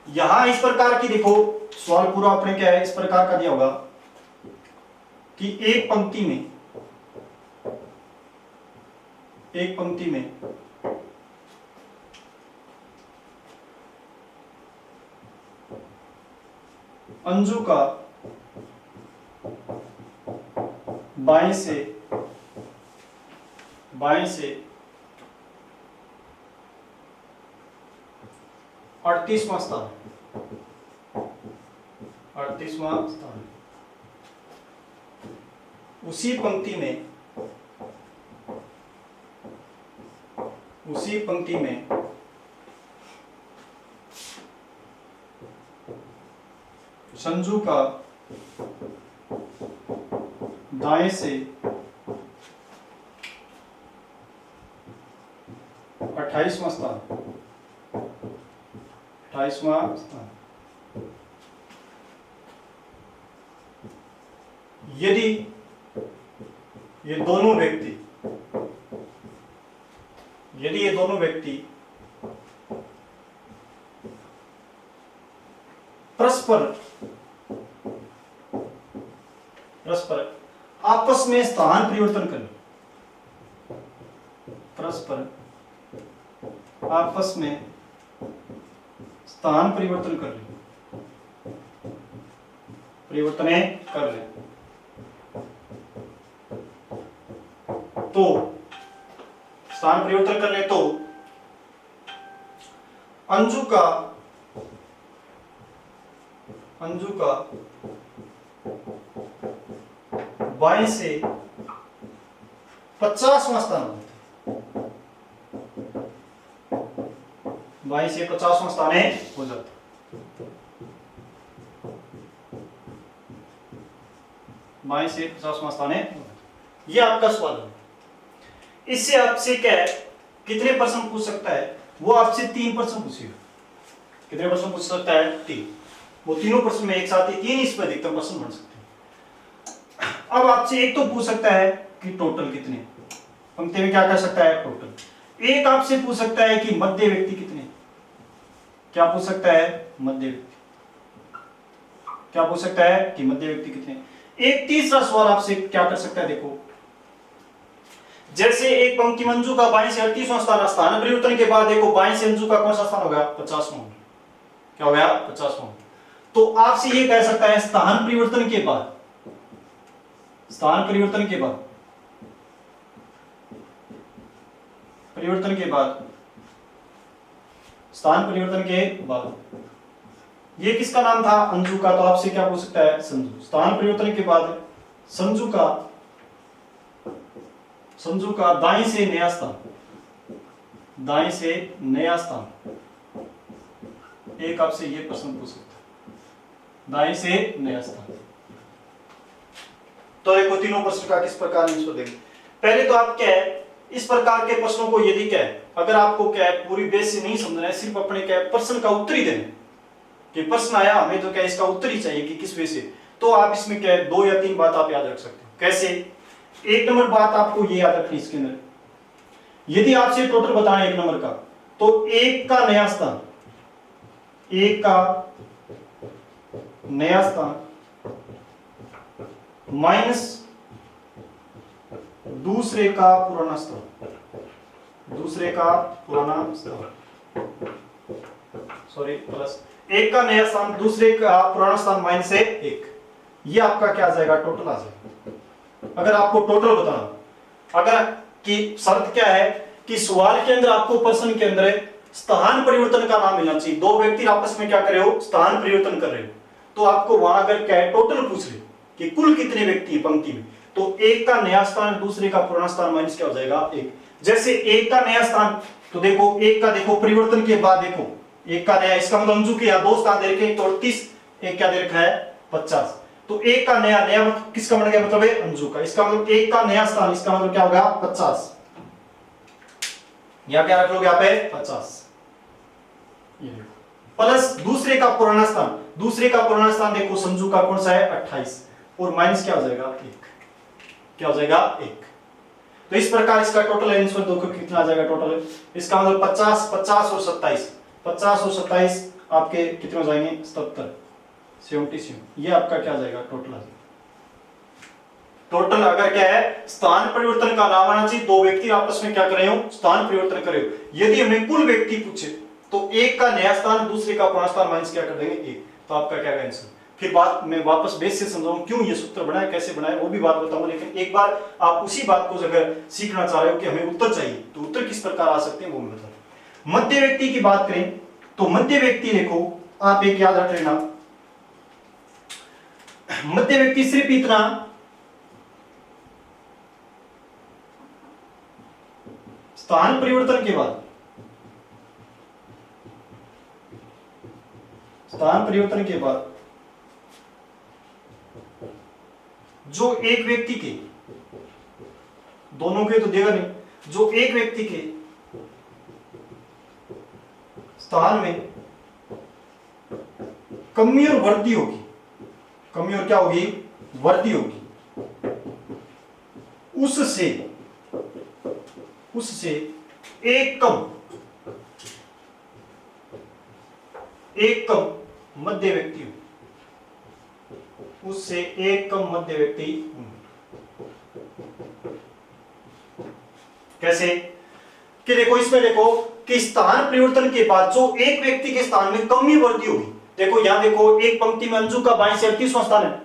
यहां इस प्रकार की, देखो सवाल पूरा अपने क्या है, इस प्रकार का दिया होगा कि एक पंक्ति में अंजू का बाएं से 38वां स्थान, 38वां स्थान, उसी पंक्ति में संजू का दाएं से 28वां स्थान, 28वां स्थान, यदि ये दोनों व्यक्ति परस्पर आपस में स्थान परिवर्तन करें, परस्पर आपस में स्थान परिवर्तन कर ले, तो स्थान परिवर्तन कर ले तो अंजू का बाएं से 50वां स्थान होता है, बाएं से 50वां स्थान हो जाता है। बाएं से 50वां स्थान है, ये आपका सवाल है। इससे आपसे क्या है, कितने प्रश्न पूछ सकता है, वो आपसे 3 प्रश्न पूछेगा। कितने प्रश्न पूछ सकता है, 3। वो तीनों प्रश्न में एक साथ ही 3 इस पर अधिकतम प्रश्न बन सकते हैं। अब आपसे एक तो पूछ सकता है कि टोटल कितने, पंक्ति में क्या कर सकता है, टोटल। एक आपसे पूछ सकता है कि मध्य व्यक्ति कितने, क्या पूछ सकता है, मध्य व्यक्ति, क्या पूछ सकता है कि मध्य व्यक्ति कितने। एक तीसरा सवाल आपसे क्या कर सकता है, देखो जैसे एक पंक्ति मंजू का बाएं से 38वां स्थान परिवर्तन के बाद देखो बाएं से अंजू का कौन सा स्थान हो गया, 50वां। क्या हो गया, 50वां। तो आपसे ये कह सकता है स्थान परिवर्तन के बाद, स्थान परिवर्तन के बाद ये किसका नाम था, अंजू का, तो आपसे क्या पूछ सकता है, संजू। स्थान परिवर्तन के बाद संजू का दाएं से नया स्थान, एक आपसे ये प्रश्न पूछ सकता है, दाएं से नया स्थान। तो देखो तीनों प्रश्न का किस प्रकार आंसर देंगे। पहले तो आप क्या है, इस प्रकार के प्रश्नों को यदि क्या है, अगर आपको क्या है पूरी बेस से नहीं समझना है, सिर्फ अपने क्या है प्रश्न का उत्तर ही देना कि प्रश्न आया हमें तो क्या इसका उत्तर ही चाहिए कि किस वे से, तो आप इसमें क्या है 2 या 3 बात आप याद रख सकते हो। कैसे, एक नंबर बात आपको ये याद रखनी इसके अंदर, यदि आपसे टोटल बताएं 1 नंबर का, तो 1 का नया स्थान माइनस दूसरे का पुराना स्थान, सॉरी प्लस 1 का नया स्थान दूसरे का पुराना स्थान माइनस 1, ये आपका क्या आ जाएगा, टोटल आ जाएगा। अगर आपको टोटल बताना, अगर की शर्त क्या है कि सवाल के अंदर आपको प्रश्न के अंदर स्थान परिवर्तन का नाम मिलना चाहिए। 2 व्यक्ति आपस में क्या कर रहे हो, स्थान परिवर्तन कर रहे हो, तो आपको वहां अगर क्या है टोटल पूछ रहे कि कुल कितने व्यक्ति है पंक्ति में, तो 1 का नया स्थान दूसरे का पुराना स्थान माइनस क्या हो जाएगा, 1। जैसे 1 का नया स्थान, तो देखो 1 का देखो परिवर्तन के बाद देखो एक का नया, इसका मतलब अंजू के यहाँ दो स्थान दे रखे हैं, तो 38, एक क्या दे रखा है 50। तो एक का नया, नया मतलब किसका बन गया, मतलब है अंजू का। इसका मतलब एक का नया स्थान, इसका मतलब क्या होगा 50। यहाँ क्या रख लोगे यहाँ पे 50, प्लस दूसरे का पुराना स्थान, दूसरे का पुराना स्थान देखो संजू का कौन सा है 28, और माइनस क्या हो जाएगा 1, क्या हो जाएगा 1। तो इस प्रकार इसका टोटल आंसर देखो कितना आ जाएगा टोटल, इसका मतलब 50, 50 और 27, 50 और 27 आपके कितने हो जाएंगे 77, 77। ये आपका क्या आ जाएगा टोटल आ जाएगा। टोटल अगर क्या है स्थान परिवर्तन का नाम आना चाहिए, दो व्यक्ति आपस में क्या कर रहे हो स्थान परिवर्तन कर रहे हो। यदि हमें कुल व्यक्ति पूछे तो एक का नया स्थान दूसरे का पुराना स्थान माइनस क्या कर देंगे 1, तो आपका क्या आंसर। फिर बात मैं वापस बेस से समझाऊं क्यों ये सूत्र बनाया, कैसे बनाया वो भी बात बताऊंगा, लेकिन एक बार आप उसी बात को अगर सीखना चाह रहे हो कि हमें उत्तर चाहिए तो उत्तर किस प्रकार आ सकते हैं वो मैं बता। मध्य व्यक्ति की बात करें तो मध्य व्यक्ति देखो आप एक याद रख लेना, मध्य व्यक्ति सिर्फ इतना स्थान परिवर्तन के बाद, स्थान परिवर्तन के बाद जो एक व्यक्ति के, दोनों के तो देगा नहीं, जो एक व्यक्ति के स्थान में कमी और वृद्धि होगी, कमी और क्या होगी वृद्धि होगी, उससे एक कम मध्य व्यक्ति, उससे एक कम मध्य व्यक्ति। कैसे कि देखो इसमें देखो कि स्थान परिवर्तन के बाद जो एक व्यक्ति के स्थान में कमी वृद्धि होगी, देखो यहां देखो एक पंक्ति में अंजू का 22 से 38वां स्थान है।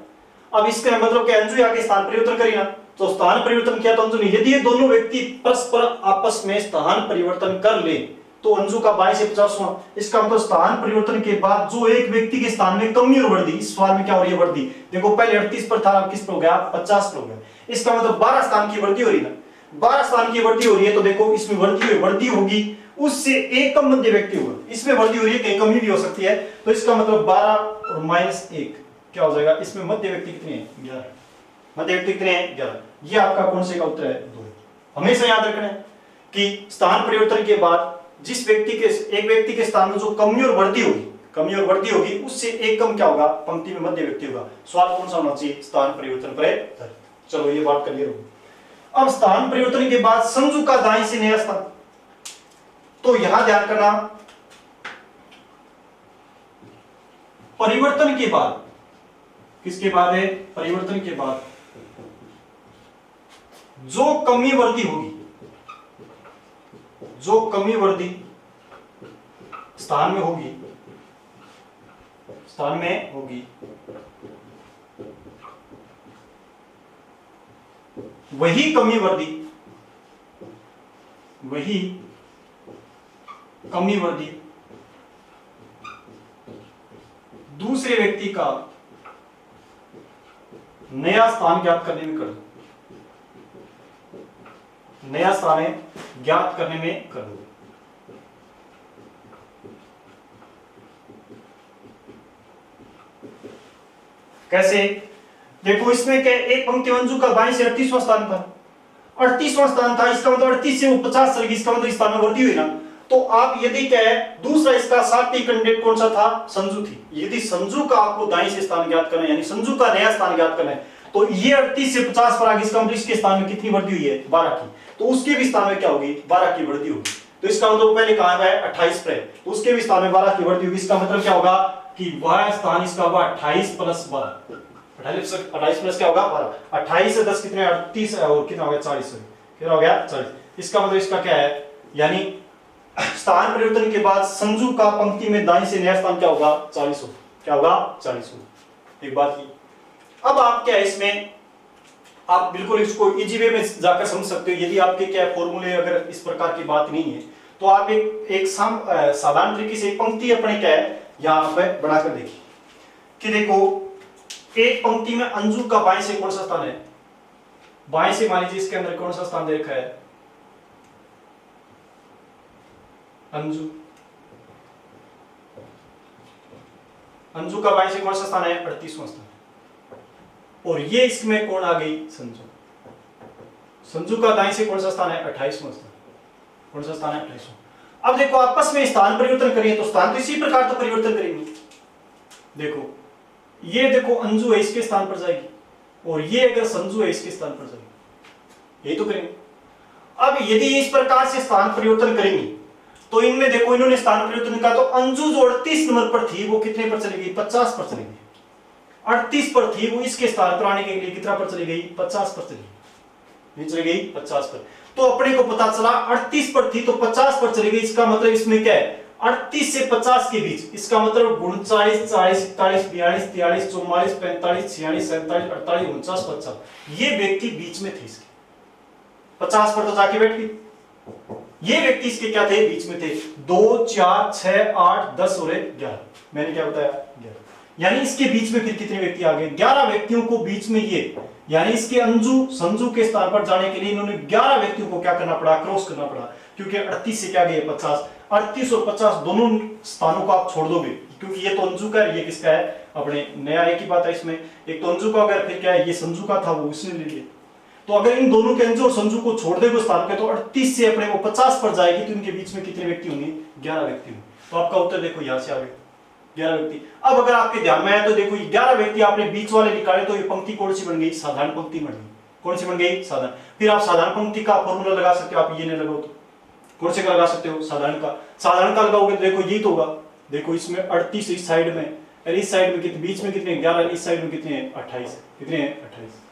अब इसका मतलब कि अंजू यहाँ के स्थान परिवर्तन करी ना, तो स्थान परिवर्तन किया तो अंजू ने, यदि ये दोनों व्यक्ति परस्पर आपस में स्थान परिवर्तन कर ले तो अंजू का 22 से 50वां, इसका मतलब स्थान परिवर्तन के बाद जो एक व्यक्ति के स्थान में कमी और वृद्धि, इस सवाल में क्या हो रही है वृद्धि, देखो पहले 38 पर था अब किस पर हो गया 50 पर हो गया, इसका मतलब 12 स्थान की वृद्धि हो रही है ना, 12 स्थान की वृद्धि हो रही है, तो देखो इसमें वृद्धि होगी, उससे एक कम मध्य व्यक्ति होगा, इसमें वृद्धि हो रही है कहीं कमी भी हो सकती है, तो इसका मतलब 12 और माइनस 1 क्या हो जाएगा, इसमें मध्य व्यक्ति कितने हैं 11, मध्य व्यक्ति कितने हैं 11। ये आपका कौन से का उत्तर है 2। हमेशा याद रखना है कि स्थान परिवर्तन के बाद जिस व्यक्ति के, एक व्यक्ति के स्थान में जो कमी और वृद्धि होगी, कमी और वृद्धि होगी, उससे एक कम क्या होगा पंक्ति में मध्य व्यक्ति होगा। सवाल कौन सा होना चाहिए स्थान परिवर्तन पर। चलो ये बात क्लियर होगी। अब स्थान परिवर्तन के बाद संजू का दाएं से नया स्थान, तो यहां ध्यान करना परिवर्तन के बाद, किसके बाद है परिवर्तन के बाद जो कमी वृद्धि होगी, जो कमी वृद्धि स्थान में होगी, स्थान में होगी, वही कमी वृद्धि, वही कमी वृद्धि दूसरे व्यक्ति का नया स्थान ज्ञात करने में कर दो, नया स्थान है ज्ञात करने में कर दो। कैसे देखो इसमें क्या एक पंक्ति मंजू का 22 से 38वां स्थान था, 38वां स्थान था, इसका मतलब 38 से वो 50 चल गई, इसका मतलब स्थान में वृद्धि हुई ना, तो आप यदि क्या है दूसरा इसका साथी कैंडिडेट कौन सा था संजू थी, यदि संजू का आपको दाएं से स्थान ज्ञात करना है यानी संजू का नया स्थान ज्ञात करना है, तो ये 38 से 50 पर आ गई, इसका मतलब इसके स्थान में कितनी वृद्धि हुई है 12 की, तो उसके भी स्थान में क्या होगी 12 की वृद्धि होगी, तो इसका मतलब पहले कहा है 28 पर, तो उसके भी स्थान में 12 की वृद्धि होगी, इसका मतलब क्या होगा कि वह स्थान इसका होगा 28 प्लस 12, 28 प्लस क्या होगा 12, 28 से 10 कितने 38 और कितना हो गया 40, कितना हो गया 40, इसका मतलब इसका क्या है यानी स्थान परिवर्तन के बाद संजू का पंक्ति में दाएं से नया स्थान क्या होगा 40 हो, क्या होगा 40 हो। एक बात की अब आप क्या इसमें आप बिल्कुल इसको इजी वे में जाकर समझ सकते हो, यदि आपके क्या फॉर्मूले अगर इस प्रकार की बात नहीं है तो आप एक साधारण तरीके से एक पंक्ति अपने क्या है यहां पे बनाकर देखिए कि देखो एक पंक्ति में अंजू का बाएं से कौन सा स्थान है, बाएं से मान लीजिए इसके अंदर कौन सा स्थान दे रखा है अंजू, अंजू का बाई से कौन सा स्थान है? 38वां स्थान। और ये इसमें कौन आ गई? संजू। संजू का दाई से कौन सा स्थान है? 28वां स्थान। कौन सा स्थान है? 28वां। अब देखो आपस में स्थान परिवर्तन करिए तो स्थान तो इसी प्रकार तो परिवर्तन करेंगे। देखो ये देखो अंजू है इसके स्थान पर जाएगी, और ये अगर संजू है इसके स्थान पर जाएगी, ये तो करेंगे। अब यदि इस प्रकार से स्थान परिवर्तन करेंगे तो इनमें देखो इन्होंने स्थान परिवर्तन का, तो अंजू जो 38 नंबर पर थी वो कितने पर चली गई? 50 पर चली गई। 38 पर थी वो इसके स्थान पर आने के लिए कितना पर चली गई? 50 पर चली गई। चली गई 50 पर। तो अपने को पता चला 38 पर थी तो 50 पर चली गई। इसका मतलब इसमें क्या है? 38 से 50 के बीच, इसका मतलब 39, 40, 41, 42, 43, 44, 45, 46, 47, 48, 49, 50, ये व्यक्ति बीच में थे इसके। 50 पर तो जाके बैठ गई। ये व्यक्ति इसके क्या थे? बीच में थे। 2, 4, 6, 8, 10 और 11। मैंने क्या बताया? 11। यानी इसके बीच में फिर कितने व्यक्ति आ गए? 11 व्यक्तियों को बीच में ये, यानी इसके अंजू संजू के स्थान पर जाने के लिए इन्होंने 11 व्यक्तियों को क्या करना पड़ा? क्रॉस करना पड़ा। क्योंकि 38 से क्या गए? 50। 38 और 50 दोनों स्थानों को आप छोड़ दोगे, क्योंकि ये तो अंजू का है, ये किसका है? अपने नया एक ही बात है इसमें। एक तो अंजू का अगर फिर क्या है? ये संजू का था वो इसने ले लिया। तो अगर इन दोनों के अंजू और संजू को छोड़ देगा स्थान पे तो 38 से अपने वो 50 पर जाएगी, तो इनके बीच में कितने व्यक्ति होंगे? 11 व्यक्ति होंगे। तो आपका उत्तर देखो यहां से आ गए 11 व्यक्ति। अब अगर आपके ध्यान में आया तो देखो 11 व्यक्ति आपने बीच वाले निकाले तो ये पंक्ति कौन सी बन गई? साधारण पंक्ति बन गई। कौन सी बन गई? साधारण। फिर आप साधारण पंक्ति का फॉर्मूला लगा सकते हो। आप ये नहीं लगाओ तो कौन से का लगा सकते हो? साधारण का। साधारण का लगाओगे तो देखो ये तो होगा, देखो इसमें 38 इस साइड में, और इस साइड में कितने? बीच में कितने? 11, इस साइड में कितने हैं? 28। कितने हैं? 28।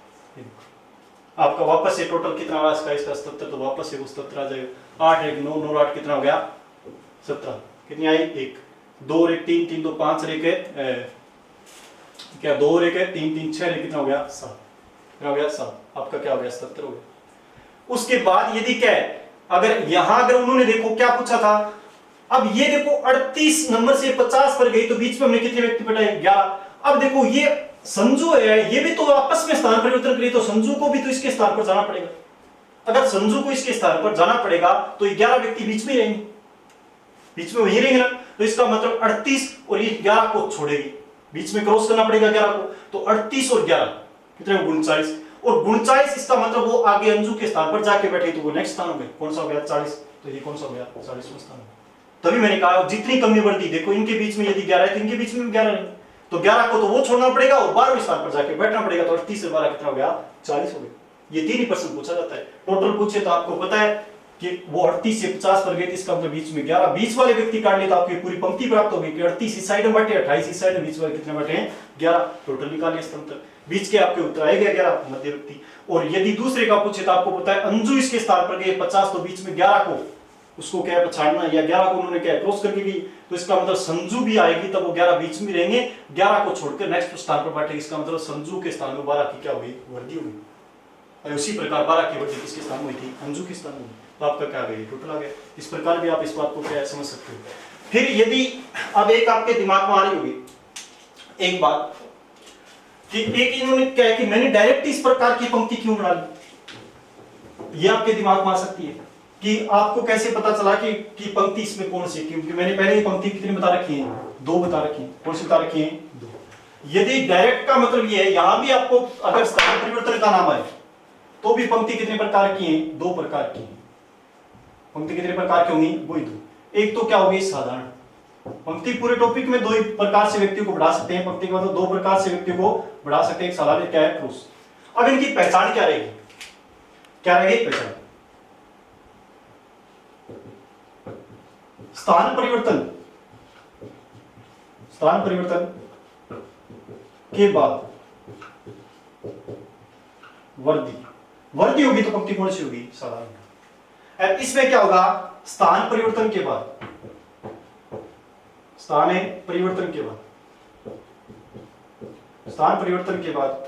आपका वापस से टोटल कितना हुआ इसका? 77। तो वापस से वो 77 आ जाएगा। 8, 1, 9, 9, 8 कितना हो गया? 17। कितनी आई? 1, 2 और 1, 3, 3, 2, 5 और 1 क्या? 2 और 1 है 3, 3, 6 कितना हो गया? 7। कितना हो गया? 7। आपका क्या हो गया? 77 हो गया। उसके बाद यदि क्या है, अगर यहां अगर उन्होंने देखो क्या पूछा था, अब ये देखो 38 नंबर से 50 पर गई तो बीच में हमने कितने व्यक्ति बैठाए? 11। अब देखो ये संजू है, ये भी तो आपस में स्थान परिवर्तन करिए तो संजू को भी तो इसके स्थान पर जाना पड़ेगा। अगर संजू को इसके स्थान पर जाना पड़ेगा तो ये 11 व्यक्ति बीच में रहेंगे, बीच में वही रहेंगे ना। तो इसका मतलब 38 और ये 11 को छोड़ेगी, बीच में क्रॉस करना पड़ेगा 11 को। तो 38 और 11 कितने? 39। और 39 इसका मतलब वो आगे अंजू के स्थान पर जाके बैठे तो वो नेक्स्ट स्थान हो गया। कौन सा हो गया? 40। तो ये कौन सा हो गया? 40वां स्थान। तभी मैंने कहा जितनी कमी बढ़ती, देखो इनके बीच में यदि 11 है तो इनके बीच में 11 नहीं, तो 11 को तो वो छोड़ना पड़ेगा और 12वें स्थान पर जाके बैठना पड़ेगा। तो 38 से 12 कितना हो गया? 40 हो गया। ये 3% पूछा जाता है। टोटल पूछे तो आपको पता है कि वो 38 से 50 पर गए, इसका मतलब बीच में 11, बीच वाले व्यक्ति काट लिए तो आपकी पूरी पंक्ति प्राप्त होगी कि 38 इस साइड में बैठे, 28 इस साइड में, बीच वाले कितने बैठे हैं? 11। टोटल निकालिए इसका मतलब बीच के आपके उत्तर आएगा 11 मध्य व्यक्ति। और यदि दूसरे का पूछे तो आपको पता है अंजू इसके स्थान पर गए 50, तो बीच में 11 को उसको क्या पछाड़ना, या 11 को उन्होंने क्या क्रॉस करके गई, तो इसका मतलब संजू भी आएगी तब वो 11 बीच में रहेंगे, 11 को छोड़कर नेक्स्ट स्थान पर बैठे। इसका मतलब संजू के स्थान में 12 की क्या हुई? वृद्धि हुई। और उसी प्रकार 12 की वृद्धि किसके स्थान में हुई थी? अंजू के स्थान में। तो आपका क्या आ गया? टोटल आ गया। इस प्रकार भी आप इस बात को क्या समझ सकते हो। फिर यदि अब एक आपके दिमाग में आ रही होगी एक बात कि एक इन्होंने क्या है कि मैंने डायरेक्ट इस प्रकार की पंक्ति क्यों बना ली, ये आपके दिमाग में आ सकती है कि आपको कैसे पता चला कि पंक्ति इसमें कौन सी, क्योंकि मैंने पहले ये पंक्ति कितनी बता रखी है? 2 बता रखी है। कौन सी बता रखी है? 2। यदि डायरेक्ट का मतलब ये है, यहां भी आपको अगर स्थान परिवर्तन का नाम आए तो भी पंक्ति कितने प्रकार की है? 2 प्रकार की है। पंक्ति कितने प्रकार की होंगी? वही 2। एक तो क्या होगी? साधारण पंक्ति। पूरे टॉपिक में 2 ही प्रकार से व्यक्तियों को बढ़ा सकते हैं। पंक्ति का मतलब 2 प्रकार से व्यक्तियों को बढ़ा सकते हैं, एक साधारण, क्या है? क्रॉस। अब इनकी पहचान क्या रहेगी? क्या रहेगी पहचान? स्थान परिवर्तन, स्थान परिवर्तन के बाद वृद्धि, वृद्धि होगी तो पंक्ति कौन सी होगी? साधारण। अब इसमें क्या होगा? स्थान परिवर्तन के बाद, स्थान परिवर्तन के बाद, स्थान परिवर्तन के बाद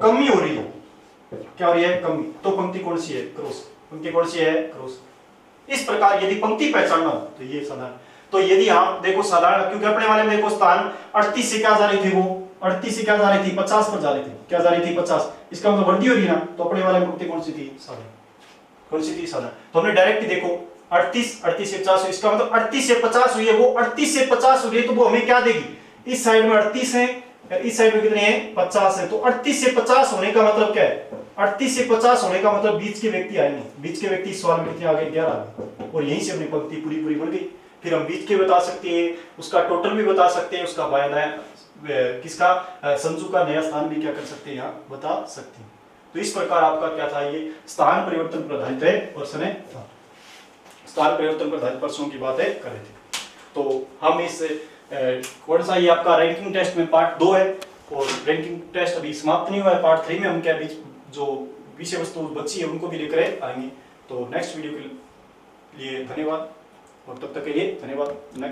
कमी हो रही है। क्या हो रही है? कमी। तो पंक्ति कौन सी है? क्रॉस। पंक्ति कौन सी है? क्रॉस। इस प्रकार यदि पंक्ति पहचानना हो तो ये साधारण। तो यदि आप देखो साधारण, क्योंकि अपने वाले में देखो स्थान 38 से क्या जा रही थी? वो 38 से क्या जा रही थी? 50 पर जा रही थी। क्या जा रही थी? 50। इसका मतलब वृद्धि हो रही है ना, तो अपने वाले में पंक्ति कौन सी थी? साधारण। कौन सी थी? साधारण। तो हमने डायरेक्ट देखो 38 38 से 50 हुई, इसका मतलब 38 से 50 हुई है, वो 38 से 50 हुई है, तो वो हमें क्या देगी, इस साइड में 38 है, इस साइड में कितने हैं 50 है, तो 38 से 50 होने का मतलब क्या है, 38 से 50 होने का मतलब बीच के व्यक्ति आएंगे, बीच के व्यक्ति इस सवाल में कितने आ गए 11 आ गए, और यहीं से अपनी पंक्ति पूरी पूरी बन गई। फिर हम बीच के बता सकते हैं, उसका टोटल भी बता सकते हैं, उसका बाया दाया किसका संजू का नया स्थान भी क्या कर सकते हैं यहाँ बता सकते हैं। तो इस प्रकार आपका क्या था, ये स्थान परिवर्तन पर आधारित है प्रश्न है, स्थान परिवर्तन पर आधारित प्रश्नों की बातें कर रहे थे। तो हम इस कौन सा, ये आपका रैंकिंग टेस्ट में पार्ट 2 है, और रैंकिंग टेस्ट अभी समाप्त नहीं हुआ है, पार्ट 3 में हम क्या बीच जो विषय वस्तु बची है उनको भी लेकर आएंगे। तो नेक्स्ट वीडियो के लिए धन्यवाद, और तब तक के लिए धन्यवाद।